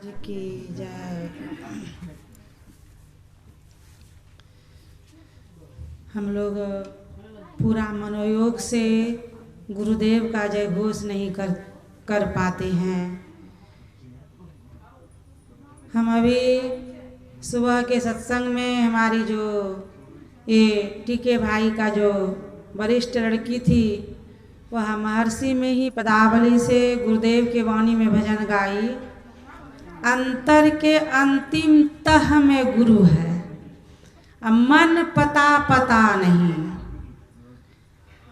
की जय। हम लोग पूरा मनोयोग से गुरुदेव का जय घोष नहीं कर पाते हैं। हम अभी सुबह के सत्संग में हमारी जो ये टीके भाई का जो वरिष्ठ लड़की थी वह महर्षि में ही पदावली से गुरुदेव के वाणी में भजन गाई। अंतर के अंतिम तह में गुरु है, अब मन पता नहीं।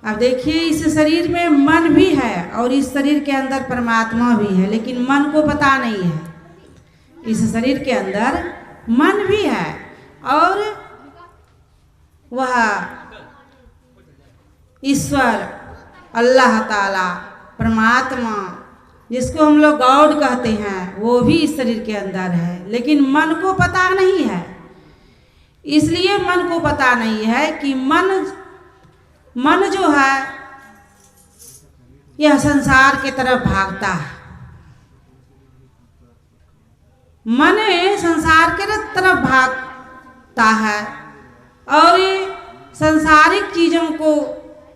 अब देखिए इस शरीर में मन भी है और इस शरीर के अंदर परमात्मा भी है, लेकिन मन को पता नहीं है। इस शरीर के अंदर मन भी है और वह ईश्वर अल्लाह ताला परमात्मा जिसको हम लोग गॉड कहते हैं वो भी इस शरीर के अंदर है, लेकिन मन को पता नहीं है। इसलिए मन को पता नहीं है कि मन जो है यह संसार की तरफ भागता है। मन संसार के तरफ भागता है और सांसारिक चीजों को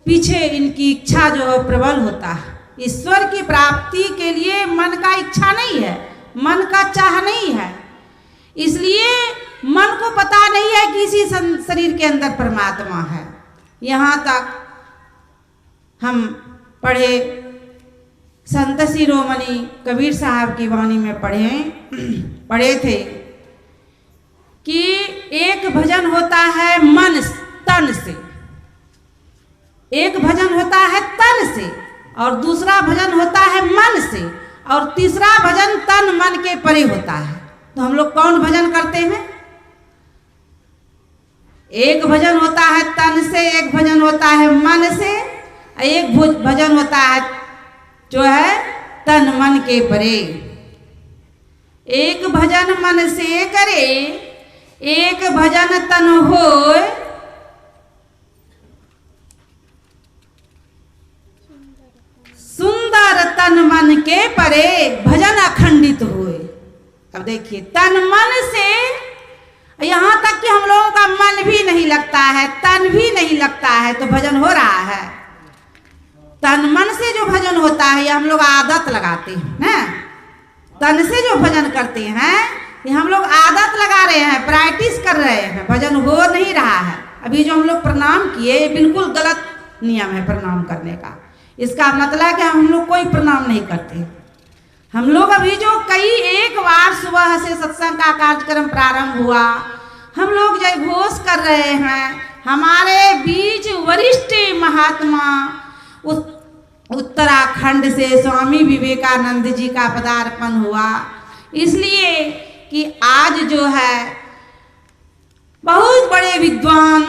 पीछे इनकी इच्छा जो है प्रबल होता है। ईश्वर की प्राप्ति के लिए मन का इच्छा नहीं है, मन का चाह नहीं है। इसलिए मन को पता नहीं है कि इसी शरीर के अंदर परमात्मा है। यहाँ तक हम पढ़े संत शिरोमणि कबीर साहब की वाणी में पढ़े थे कि एक भजन होता है मन तन से, एक भजन होता है तन से और दूसरा भजन होता है मन से और तीसरा भजन तन मन के परे होता है। तो हम लोग कौन भजन करते हैं? एक भजन होता है तन से, एक भजन होता है मन से, एक भजन होता है जो है तन मन के परे। एक भजन मन से करे, एक भजन तन होए, सुंदर तन मन के परे भजन अखंडित हुए। अब देखिए तन मन से यहाँ तक कि हम लोगों का मन भी नहीं लगता है, तन भी नहीं लगता है, तो भजन हो रहा है। तन मन से जो भजन होता है ये हम लोग आदत लगाते हैं ना। तन से जो भजन करते हैं ये हम लोग आदत लगा रहे हैं, प्रैक्टिस कर रहे हैं, भजन हो नहीं रहा है। अभी जो हम लोग प्रणाम किए ये बिल्कुल गलत नियम है प्रणाम करने का। इसका मतलब है कि हम लोग कोई प्रणाम नहीं करते। हम लोग अभी जो कई एक बार सुबह से सत्संग का कार्यक्रम प्रारंभ हुआ, हम लोग जय घोष कर रहे हैं। हमारे बीच वरिष्ठ महात्मा उत्तराखंड से स्वामी विवेकानंद जी का पदार्पण हुआ, इसलिए कि आज जो है बहुत बड़े विद्वान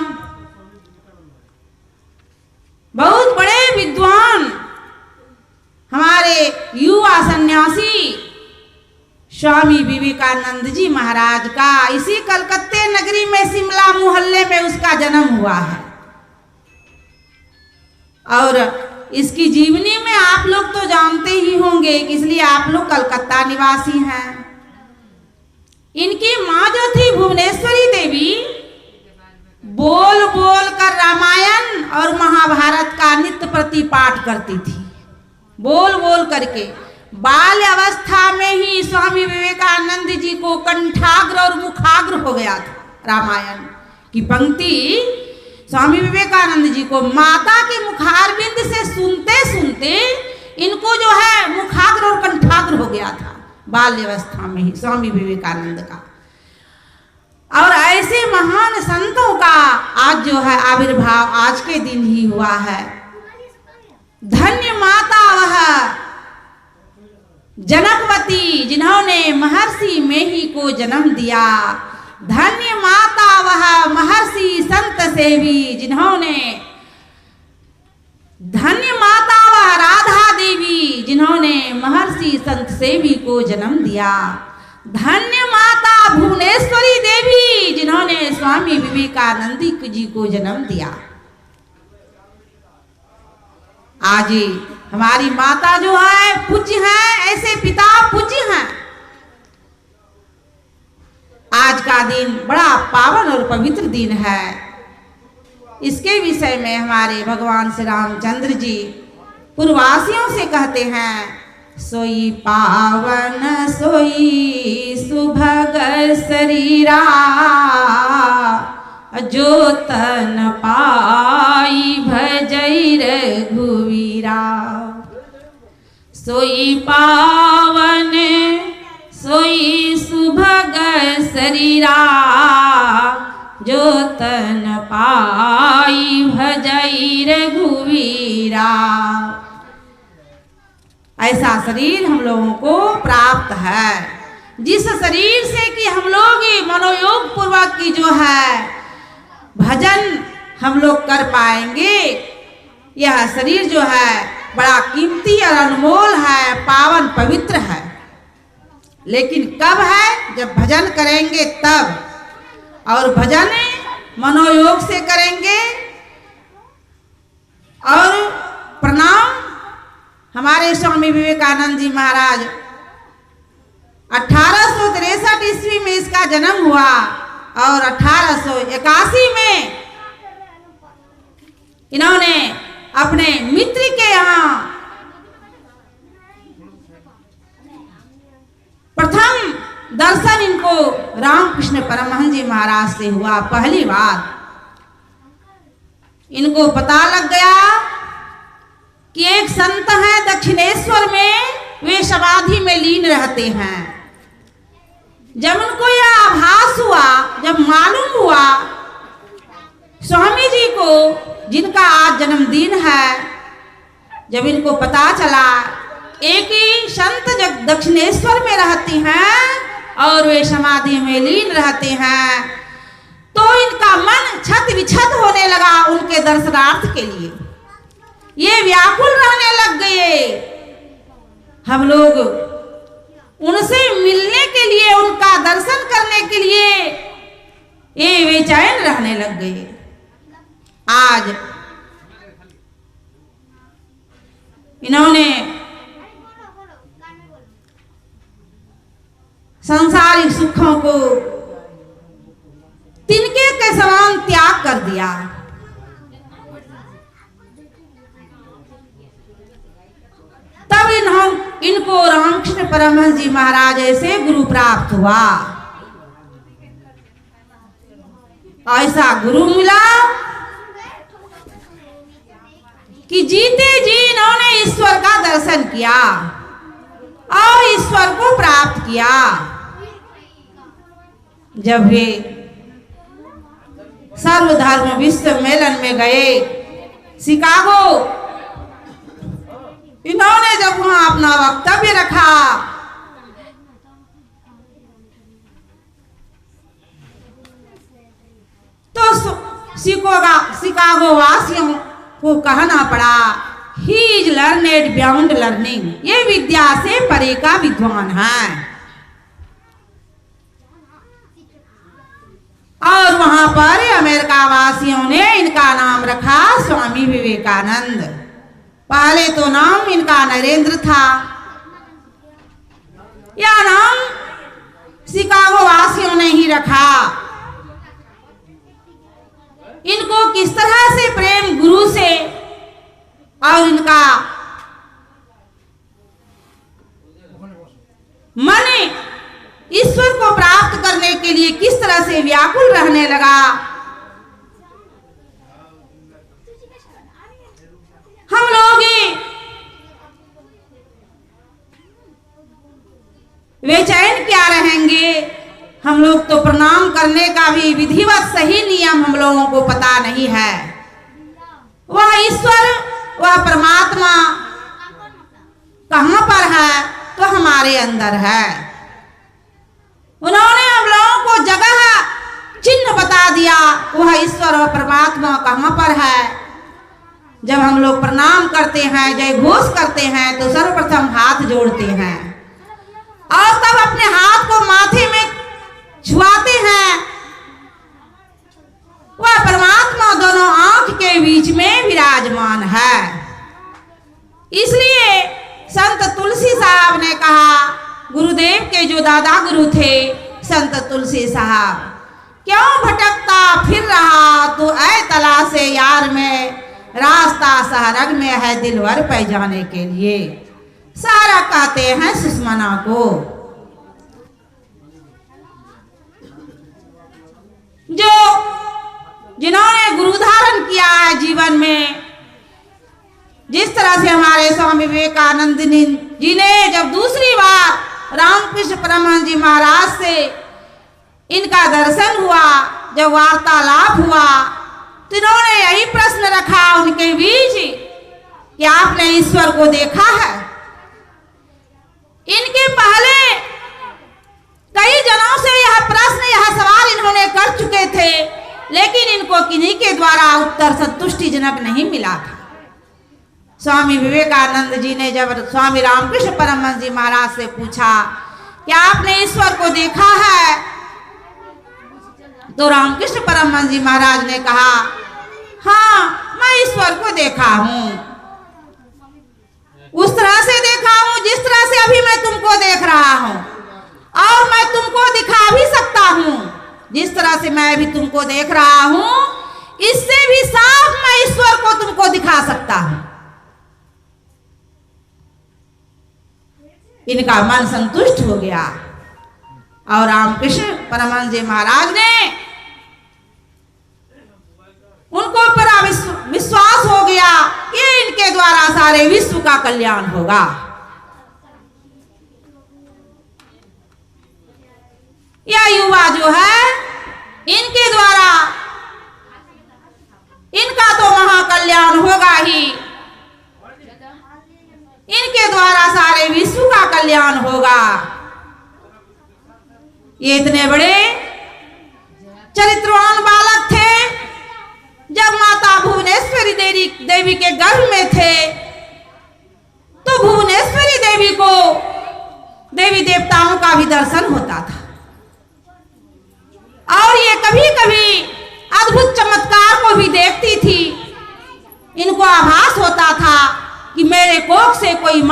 हमारे युवा सन्यासी स्वामी विवेकानंद जी महाराज का इसी कलकत्ते नगरी में शिमला मोहल्ले में उसका जन्म हुआ है। और इसकी जीवनी में आप लोग तो जानते ही होंगे, इसलिए आप लोग कलकत्ता निवासी हैं। इनकी माँ जो थी भुवनेश्वरी देवी बोल बोल कर रामायण और महाभारत का नित्य प्रति पाठ करती थी, बोल बोल करके। बाल्य अवस्था में ही स्वामी विवेकानंद जी को कंठाग्र और मुखाग्र हो गया था। रामायण की पंक्ति स्वामी विवेकानंद जी को माता के मुखारबिंद से सुनते सुनते इनको जो है मुखाग्र और कंठाग्र हो गया था बाल्यावस्था में ही स्वामी विवेकानंद का। और ऐसे महान संतों का आज जो है आविर्भाव आज के दिन ही हुआ है। धन्य माता वह जनकवती जिन्होंने महर्षि मेही को जन्म दिया। धन्य माता वह महर्षि संत सेवी जिन्होंने, धन्य माता वह राधा देवी जिन्होंने महर्षि संत सेवी को जन्म दिया। धन्य माता भुवनेश्वरी देवी जिन्होंने स्वामी विवेकानंद जी को जन्म दिया। आज हमारी माता जो है पूज्य हैं, ऐसे पिता पूज्य हैं। का दिन बड़ा पावन और पवित्र दिन है। इसके विषय में हमारे भगवान श्री रामचंद्र जी पूर्ववासियों से कहते हैं, सोई पावन सोई सुभग शरीरा, जो तन पाई भजई रघुवीरा। सोई पावन सोई सुभग शरीरा, जो तन पाई भजई रघुवीरा। ऐसा शरीर हम लोगों को प्राप्त है, जिस शरीर से कि हम लोग मनोयोग पूर्वक की जो है भजन हम लोग कर पाएंगे। यह शरीर जो है बड़ा कीमती और अनमोल है, पावन पवित्र है। लेकिन कब है? जब भजन करेंगे तब, और भजन मनोयोग से करेंगे। और प्रणाम हमारे स्वामी विवेकानंद जी महाराज 1863 ईस्वी में इसका जन्म हुआ और 1881 में इन्होंने अपने मित्र के यहाँ प्रथम दर्शन इनको रामकृष्ण परमहंस जी महाराज से हुआ। पहली बार इनको पता लग गया कि एक संत है दक्षिणेश्वर में, वे समाधि में लीन रहते हैं। जब उनको यह आभास हुआ, जब मालूम हुआ स्वामी जी को, जिनका आज जन्मदिन है, जब इनको पता चला एक ही संत जब दक्षिणेश्वर में रहती हैं और वे समाधि में लीन रहते हैं, तो इनका मन छत विछत होने लगा उनके दर्शनार्थ के लिए। ये व्याकुल रहने लग गए। हम लोग उनसे मिलने के लिए, उनका दर्शन करने के लिए ये बेचैन रहने लग गए। आज इन्होंने सांसारिक सुखों को तिनके के समान त्याग कर दिया। तब इनको रामकृष्ण परमहंस जी महाराज से गुरु प्राप्त हुआ। ऐसा गुरु मिला कि जीते जी इन्होंने ईश्वर का दर्शन किया और ईश्वर को प्राप्त किया। जब वे सर्वधर्म विश्व सम्मेलन में गए शिकागो, इन्होंने जब वहां अपना वक्तव्य रखा तो शिकागो वासियों को कहना पड़ा, he is learned beyond learning, ये विद्या से परे का विद्वान है। और वहां पर अमेरिका वासियों ने इनका नाम रखा स्वामी विवेकानंद। पहले तो नाम इनका नरेंद्र था। यह नाम शिकागो वासियों ने ही रखा। इनको किस तरह से प्रेम गुरु से और इनका मन ईश्वर को प्राप्त करने के लिए किस तरह से व्याकुल रहने लगा। हम लोग बेचैन क्या रहेंगे। हम लोग तो प्रणाम करने का भी विधिवत सही नियम हम लोगों को पता नहीं है। वह ईश्वर, वह परमात्मा कहां पर है? तो हमारे अंदर है। उन्होंने हम लोगों को जगह चिन्ह बता दिया, वह ईश्वर और परमात्मा कहां पर है। जब हम लोग प्रणाम करते हैं, जय घोष करते हैं, तो सर्वप्रथम हाथ जोड़ते हैं और तब अपने हाथ को माथे में छुआते हैं। वह परमात्मा दोनों आंख के बीच में विराजमान है। इसलिए संत तुलसी साहब ने कहा, गुरुदेव के जो दादा गुरु थे संत तुलसी साहब, क्यों भटकता फिर रहा तू ऐ तलाशे यार में, रास्ता सहरग में है दिलवर पे जाने के लिए। सारा कहते हैं सुषमना को। जो जिन्होंने गुरु धारण किया है जीवन में, जिस तरह से हमारे स्वामी विवेकानंद जी ने जब दूसरी बार रामकृष्ण परमहंस जी महाराज से इनका दर्शन हुआ, जब वार्तालाप हुआ, तो इन्होंने यही प्रश्न रखा उनके बीच कि आपने ईश्वर को देखा है? इनके पहले कई जनों से यह प्रश्न, यह सवाल इन्होंने कर चुके थे, लेकिन इनको किन्हीं के द्वारा उत्तर संतुष्टिजनक नहीं मिला था। स्वामी विवेकानंद जी ने जब स्वामी रामकृष्ण परमहंस जी महाराज से पूछा कि आपने ईश्वर को देखा है, तो रामकृष्ण परमहंस जी महाराज ने कहा, हाँ मैं ईश्वर को देखा हूं, उस तरह से देखा हूं जिस तरह से अभी मैं तुमको देख रहा हूं, और मैं तुमको दिखा भी सकता हूं जिस तरह से मैं अभी तुमको देख रहा हूं, इससे भी साफ मैं ईश्वर को तुमको दिखा सकता हूं। इनका मन संतुष्ट हो गया और रामकृष्ण परमहंस जी महाराज ने उनको पर विश्वास हो गया कि इनके द्वारा सारे विश्व का कल्याण होगा। यह युवा जो है, इनके द्वारा इनका तो महाकल्याण होगा ही, इनके द्वारा सारे विश्व का कल्याण होगा। ये इतने बड़े चरित्रवान बालक थे, जब माता भुवनेश्वरी देवी के गर्भ में थे, तो भुवनेश्वरी देवी को देवी देवताओं का भी दर्शन होता था, और ये कभी कभी अद्भुत चमत्कार को भी देखती थी। इनको आभास होता था कि मेरे कोख से कोई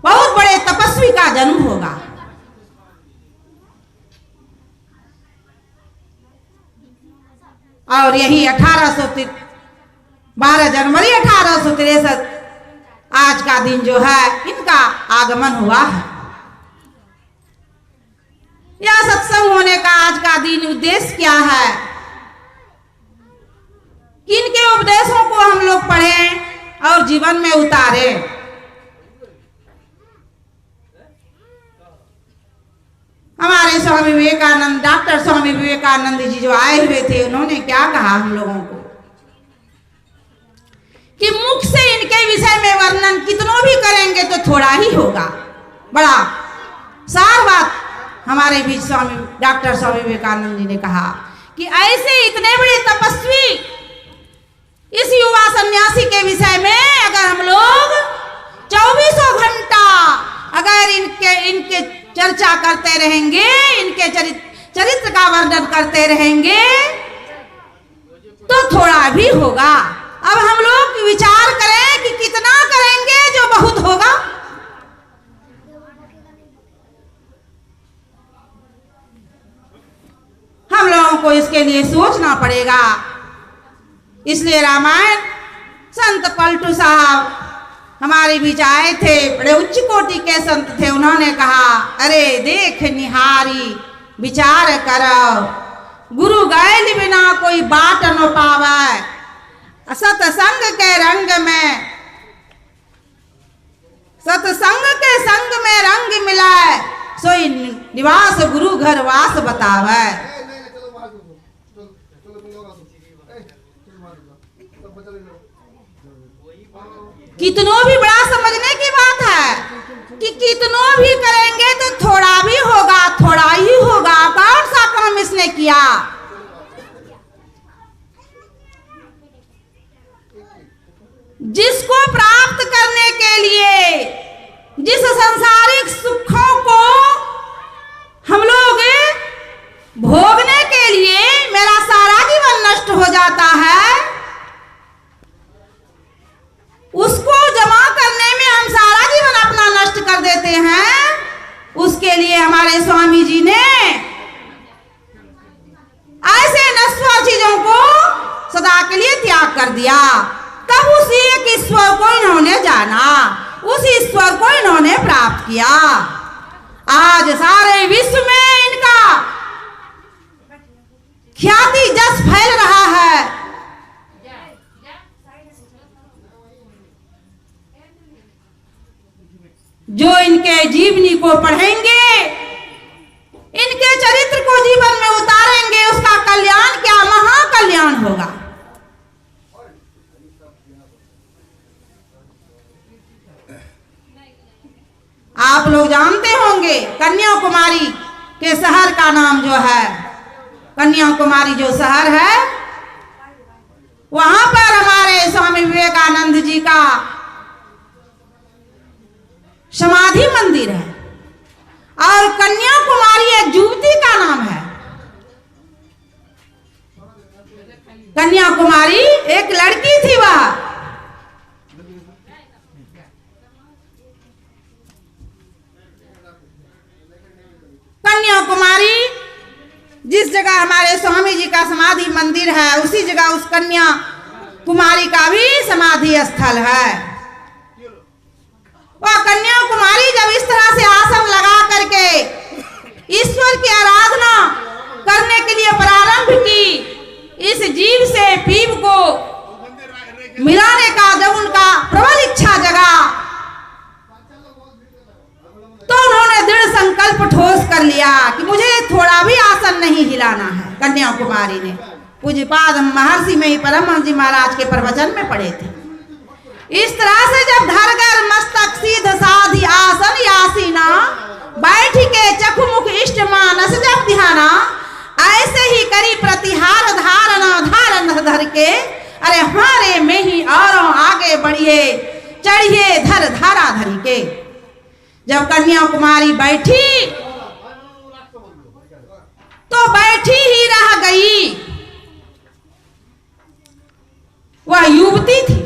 बहुत बड़े तपस्वी का जन्म होगा। और यही 12 जनवरी 1863 आज का दिन जो है, इनका आगमन हुआ है। यह सत्संग होने का आज का दिन उद्देश्य क्या है कि इनके उपदेशों को हम लोग पढ़ें और जीवन में उतारें। हमारे स्वामी विवेकानंद, डॉक्टर स्वामी विवेकानंद जी जो आए हुए थे, उन्होंने क्या कहा हम लोगों को कि मुख से इनके विषय में वर्णन कितनों भी करेंगे तो थोड़ा ही होगा। बड़ा सार बात हमारे बीच स्वामी डॉक्टर स्वामी विवेकानंद जी ने कहा कि ऐसे इतने बड़े तपस्वी इस युवा सन्यासी के विषय में अगर हम लोग 24 घंटा अगर इनके चर्चा करते रहेंगे, इनके चरित्र का वर्णन करते रहेंगे तो थोड़ा भी होगा। अब हम लोग विचार करें कि कितना करेंगे जो बहुत होगा। हम लोगों को इसके लिए सोचना पड़ेगा। इसलिए रामायण संत पलटू साहब हमारे बीच आए थे, बड़े उच्च कोटि के संत थे। उन्होंने कहा, अरे देख निहारी विचार करो, गुरु गैल बिना कोई बाट न पावे, सतसंग के रंग में, सतसंग के संग में रंग मिलाए, सोई निवास गुरु घर वास बतावे। कितनों भी बड़ा समझने की बात है कि कितनों भी करेंगे तो थोड़ा भी होगा, थोड़ा ही होगा। कौन सा काम इसने किया? जिसको प्राप्त करने के लिए, जिस सांसारिक सुखों को हम लोग भोगने के लिए मेरा सारा जीवन नष्ट हो जाता है, उसको जमा करने में हम सारा जीवन अपना नष्ट कर देते हैं। उसके लिए हमारे स्वामी जी ने ऐसे नश्वर चीजों को सदा के लिए त्याग कर दिया। तब उस एक ईश्वर को इन्होंने जाना, उस ईश्वर को इन्होंने प्राप्त किया। आज सारे विश्व में इनका ख्याति जस फैल रहा है। जो इनके जीवनी को पढ़ेंगे, इनके चरित्र को जीवन में उतारेंगे, उसका कल्याण क्या महाकल्याण होगा। आप लोग जानते होंगे कन्याकुमारी के शहर का नाम जो है, कन्याकुमारी जो शहर है, वहां पर हमारे स्वामी विवेकानंद जी का समाधि मंदिर है। और कन्याकुमारी एक युवती का नाम है। कन्याकुमारी एक लड़की थी। वह कन्याकुमारी जिस जगह हमारे स्वामी जी का समाधि मंदिर है, उसी जगह उस कन्याकुमारी का भी समाधि स्थल है। वह कन्याकुमारी जब इस तरह से आसन लगा करके ईश्वर की आराधना करने के लिए प्रारंभ की, इस जीव से पीव को मिलाने का जब उनका प्रबल इच्छा जगा, तो उन्होंने दृढ़ संकल्प ठोस कर लिया कि मुझे थोड़ा भी आसन नहीं हिलाना है। कन्याकुमारी ने पूज्यपाद महर्षि में ही परमहंस जी महाराज के प्रवचन में पढ़े थे। इस तरह से जब धरगर मस्तक सीध साधी आसन यासीना, बैठ के चखुमुख इष्ट मानस जब ध्याना, ऐसे ही करी प्रतिहार धारणा धारण धर के, अरे हारे में ही और आगे बढ़िए, चढ़िए धर धारा धरी के। जब कन्याकुमारी बैठी तो बैठी ही रह गई। वह युवती थी।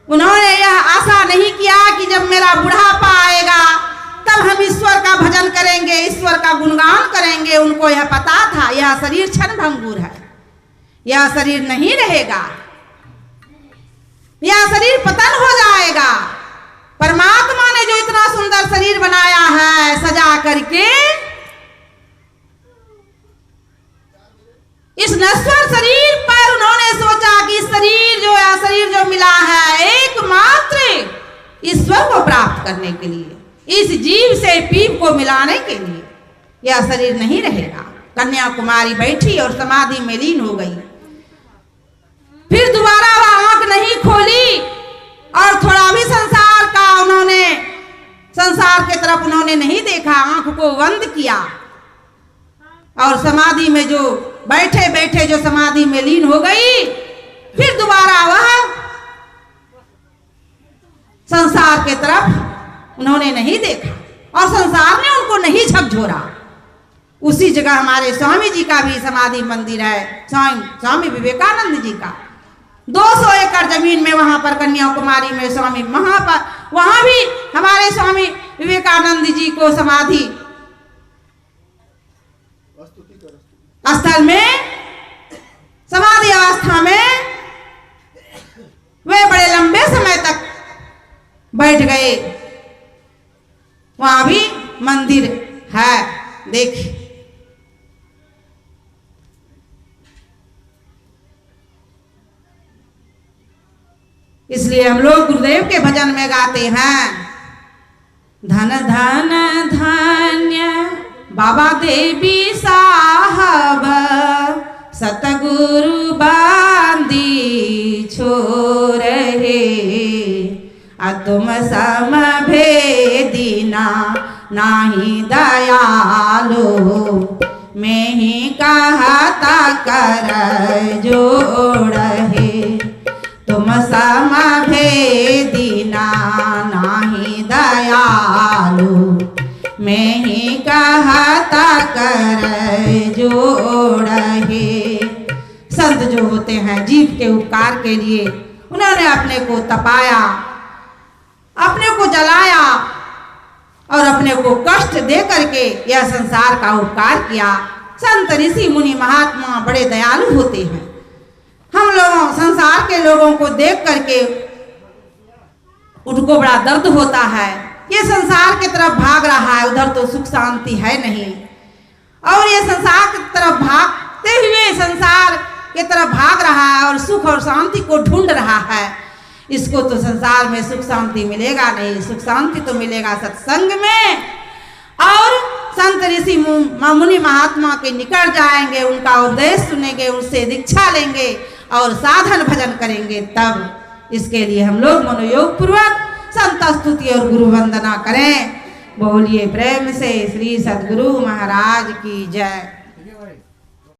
उन्होंने यह आशा नहीं किया कि जब मेरा बुढ़ापा आएगा तब हम ईश्वर का भजन करेंगे, ईश्वर का गुणगान करेंगे। उनको यह पता था यह शरीर क्षण भंगुर है, यह शरीर नहीं रहेगा, यह शरीर पतन हो जाएगा। परमात्मा ने जो इतना सुंदर शरीर बनाया है सजा करके, इस नश्वर शरीर पर उन्होंने सोचा कि शरीर जो है, शरीर जो मिला है एकमात्र ईश्वर को प्राप्त करने के लिए, इस जीव से पीव को मिलाने के लिए, यह शरीर नहीं रहेगा। कन्याकुमारी बैठी और समाधि में लीन हो गई। फिर दोबारा वह आंख नहीं खोली और थोड़ा भी संसार का उन्होंने, संसार की तरफ उन्होंने नहीं देखा, आंख को बंद किया और समाधि में जो बैठे बैठे जो समाधि में लीन हो गई। फिर दोबारा वह संसार के तरफ उन्होंने नहीं देखा और संसार ने उनको नहीं झकझोरा। उसी जगह हमारे स्वामी जी का भी समाधि मंदिर है, स्वामी विवेकानंद जी का। 200 एकड़ जमीन में वहां पर कन्याकुमारी में स्वामी, वहां भी हमारे स्वामी विवेकानंद जी को समाधि स्थल में, समाधि अवस्था में वे बड़े लंबे समय तक बैठ गए। वहां भी मंदिर है, देखिए। इसलिए हम लोग गुरुदेव के भजन में गाते हैं, धन धन धन्य बाबा देवी साहब, सतगुरु बांदी छोरहे, तुम सम भेदिना नाही दयालो, मैं ही कहता कर जोड़हे, तुम सम भेदिना नाही दयालो, मैं ही कहता कर जोड़हे। संत जो होते हैं जीव के उपकार के लिए, उन्होंने अपने को तपाया, अपने को जलाया और अपने को कष्ट दे करके यह संसार का उपकार किया। संत ऋषि मुनि महात्मा बड़े दयालु होते हैं। हम लोगों संसार के लोगों को देख करके उनको बड़ा दर्द होता है। ये संसार की तरफ भाग रहा है, उधर तो सुख शांति है नहीं, और ये संसार की तरफ भागते हुए संसार की तरफ भाग रहा है और सुख और शांति को ढूंढ रहा है। इसको तो संसार में सुख शांति मिलेगा नहीं। सुख शांति तो मिलेगा सत्संग में, और संत ऋषि मुनि महात्मा के निकट जाएंगे, उनका उपदेश सुनेंगे, उनसे दीक्षा लेंगे और साधन भजन करेंगे। तब इसके लिए हम लोग मनोयोग पूर्वक संत स्तुति और गुरु वंदना करें। बोलिए प्रेम से श्री सद्गुरु महाराज की जय।